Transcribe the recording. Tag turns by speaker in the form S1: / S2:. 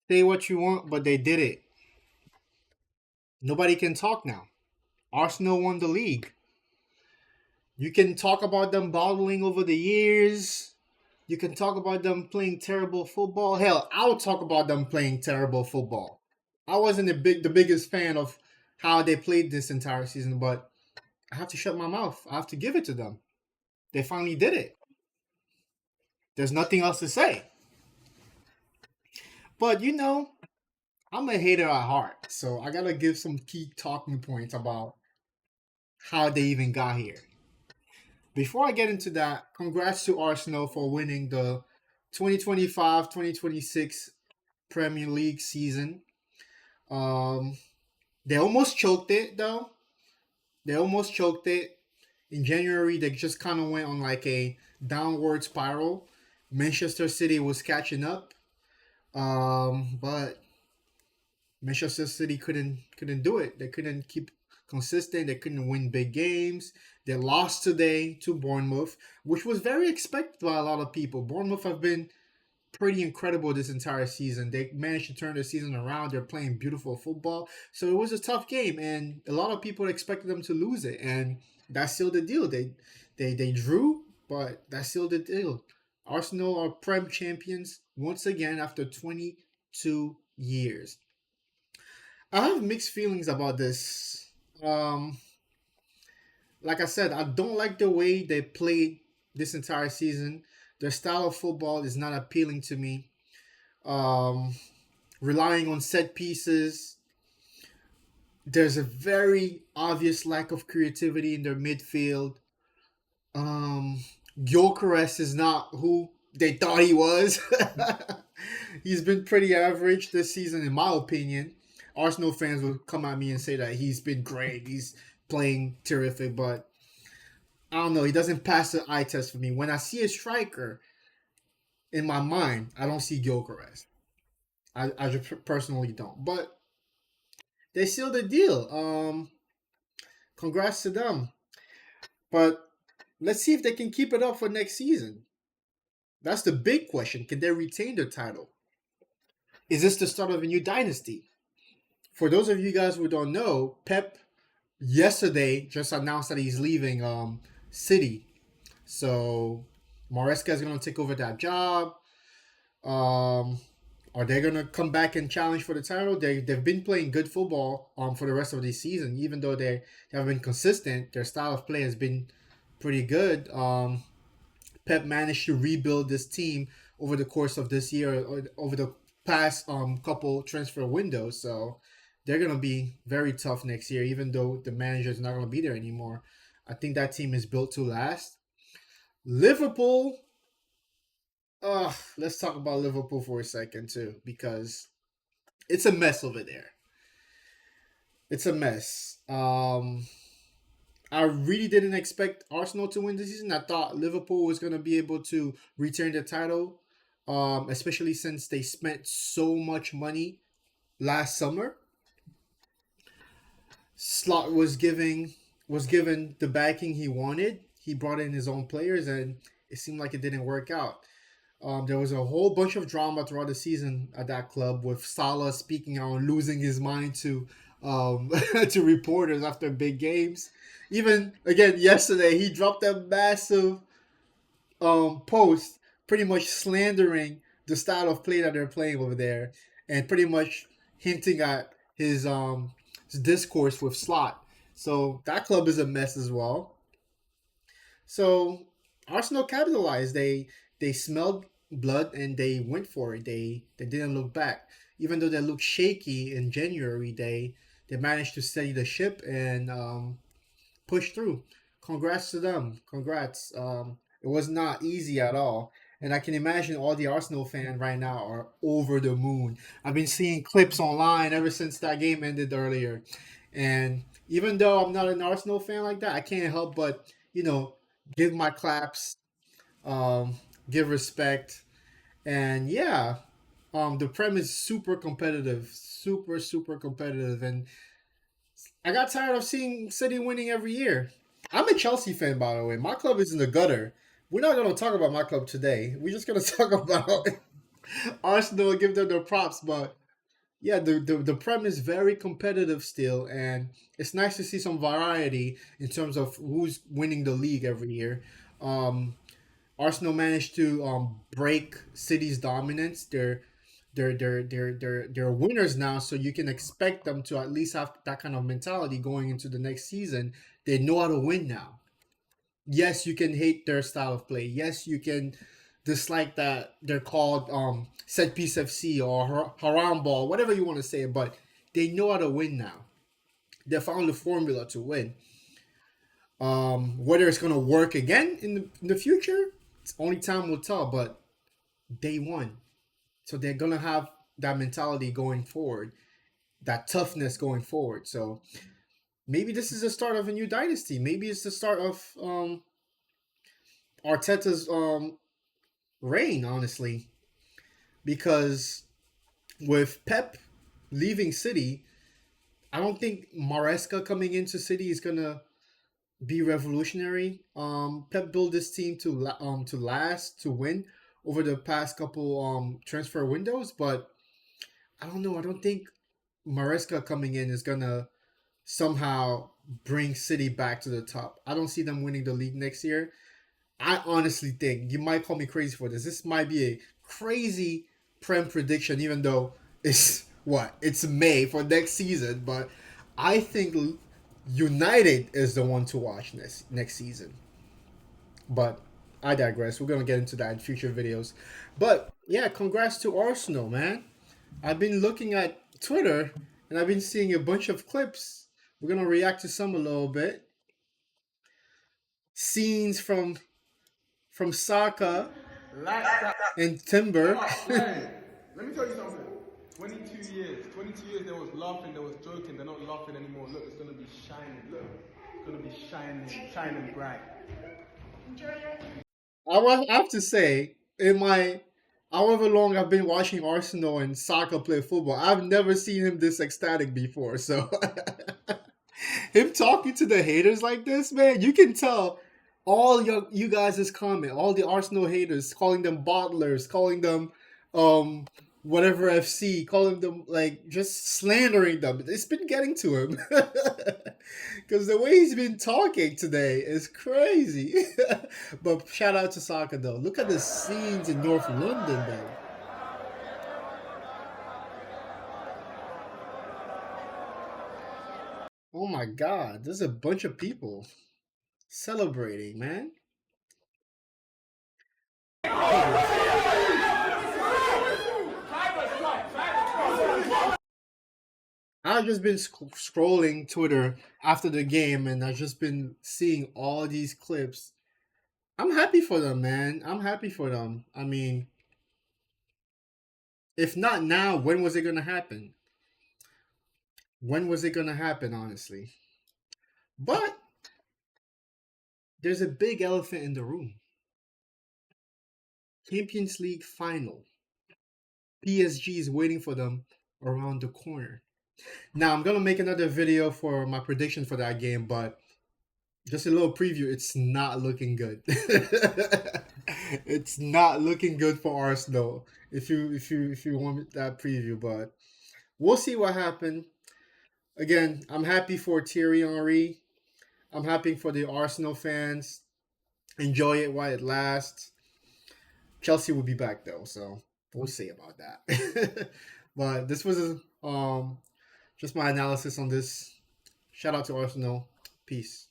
S1: Say what you want, but they did it. Nobody can talk now. Arsenal won the league. You can talk about them bottling over the years. You can talk about them playing terrible football. Hell, I'll talk about them playing terrible football. I wasn't the biggest fan of how they played this entire season, but I have to shut my mouth. I have to give it to them. They finally did it. There's nothing else to say. But I'm a hater at heart, so I gotta give some key talking points about how they even got here. Before I get into that, congrats to Arsenal for winning the 2025-2026 Premier League season. Um, they almost choked it though. They almost choked it. In January, they just kind of went on like a downward spiral. Manchester City was catching up, but Manchester City couldn't do it. They couldn't keep consistent. They couldn't win big games. They lost today to Bournemouth, which was very expected by a lot of people. Bournemouth have been pretty incredible this entire season. They managed to turn their season around. They're playing beautiful football. So it was a tough game, and a lot of people expected them to lose it, and that's still the deal. They drew, but that's still the deal. Arsenal are Prem champions once again after 22 years. I have mixed feelings about this. Like I said, I don't like the way they played this entire season. Their style of football is not appealing to me. Um, Relying on set pieces. There's a very obvious lack of creativity in their midfield. Um, Gyökeres is not who they thought he was. He's been pretty average this season, in my opinion. Arsenal fans will come at me and say that he's been great. He's playing terrific, but I don't know. He doesn't pass the eye test for me. When I see a striker in my mind, I don't see Gyökeres. I just personally don't. But they sealed the deal. Congrats to them. But let's see if they can keep it up for next season. That's the big question. Can they retain their title? Is this the start of a new dynasty? For those of you guys who don't know, Pep yesterday just announced that he's leaving City. So Maresca is going to take over that job. Um, are they going to come back and challenge for the title? They've been playing good football for the rest of the season, even though they have been consistent. Their style of play has been pretty good. Pep managed to rebuild this team over the course of this year, or over the past couple transfer windows. So they're gonna be very tough next year, even though the manager is not gonna be there anymore. I think that team is built to last. Liverpool. Let's talk about Liverpool for a second too, because it's a mess over there. It's a mess. I really didn't expect Arsenal to win this season. I thought Liverpool was going to be able to return the title, especially since they spent so much money last summer. Slot was given the backing he wanted. He brought in his own players, and it seemed like it didn't work out. There was a whole bunch of drama throughout the season at that club, with Salah speaking on losing his mind to to reporters after big games. Even again yesterday, he dropped a massive post, pretty much slandering the style of play that they're playing over there, and pretty much hinting at his discourse with Slot. So that club is a mess as well. So Arsenal capitalized. They smelled blood and they went for it. They didn't look back. Even though they looked shaky in January, they managed to steady the ship and push through. Congrats to them. Congrats. It was not easy at all. And I can imagine all the Arsenal fans right now are over the moon. I've been seeing clips online ever since that game ended earlier. And even though I'm not an Arsenal fan like that, I can't help but, give my claps, um, give respect. And yeah, the Prem is super competitive, super, super competitive. And I got tired of seeing City winning every year. I'm a Chelsea fan, by the way. My club is in the gutter. We're not going to talk about my club today. We're just going to talk about Arsenal and give them their props. But yeah, the Prem is very competitive still, and it's nice to see some variety in terms of who's winning the league every year. Um, Arsenal managed to break City's dominance. They're winners now, so you can expect them to at least have that kind of mentality going into the next season. They know how to win now. Yes, you can hate their style of play. Yes, you can dislike that they're called set piece FC or haram ball, whatever you want to say, but they know how to win now. They found the formula to win. Whether it's gonna work again in the future, it's only time will tell. But they won, so they're gonna have that mentality going forward, that toughness going forward. So maybe this is the start of a new dynasty. Maybe it's the start of Arteta's reign, honestly, because with Pep leaving City, I don't think Maresca coming into City is gonna be revolutionary. Pep built this team to last, to win over the past couple transfer windows, but I don't know. I don't think Maresca coming in is gonna somehow bring City back to the top. I don't see them winning the league next year. I honestly think, you might call me crazy for this. This might be a crazy Prem prediction, even though it's what? It's May for next season, but I think United is the one to watch next season. But I digress. We're gonna get into that in future videos. But yeah, congrats to Arsenal, man. I've been looking at Twitter and I've been seeing a bunch of clips. We're gonna react to some a little bit. Scenes from Saka
S2: Like that.
S1: and Timber.
S2: Oh, man. Let me tell you something. 22 years. 22 years there was laughing, there was joking. They're not laughing anymore. Look, it's going to be shining. Look. It's going to be shining, shining bright.
S1: I have to say, in my however long I've been watching Arsenal and Saka play football, I've never seen him this ecstatic before. So him talking to the haters like this, man, you can tell all you guys' comment, all the Arsenal haters, calling them bottlers, calling them um whatever FC, calling them like just slandering them. It's been getting to him. Because the way he's been talking today is crazy. But shout out to Saka though. Look at the scenes in North London though. Oh my god, there's a bunch of people celebrating, man. I've just been scrolling Twitter after the game, and I've just been seeing all these clips. I'm happy for them, man. I'm happy for them. I mean, if not now, when was it gonna happen? When was it gonna happen, honestly? But there's a big elephant in the room. Champions League final. PSG is waiting for them around the corner. Now I'm gonna make another video for my prediction for that game, but just a little preview. It's not looking good. It's not looking good for Arsenal. If you want that preview, but we'll see what happened. Again, I'm happy for Thierry Henry. I'm happy for the Arsenal fans. Enjoy it while it lasts. Chelsea will be back though, so we'll see about that. But this was just my analysis on this. Shout out to Arsenal. Peace.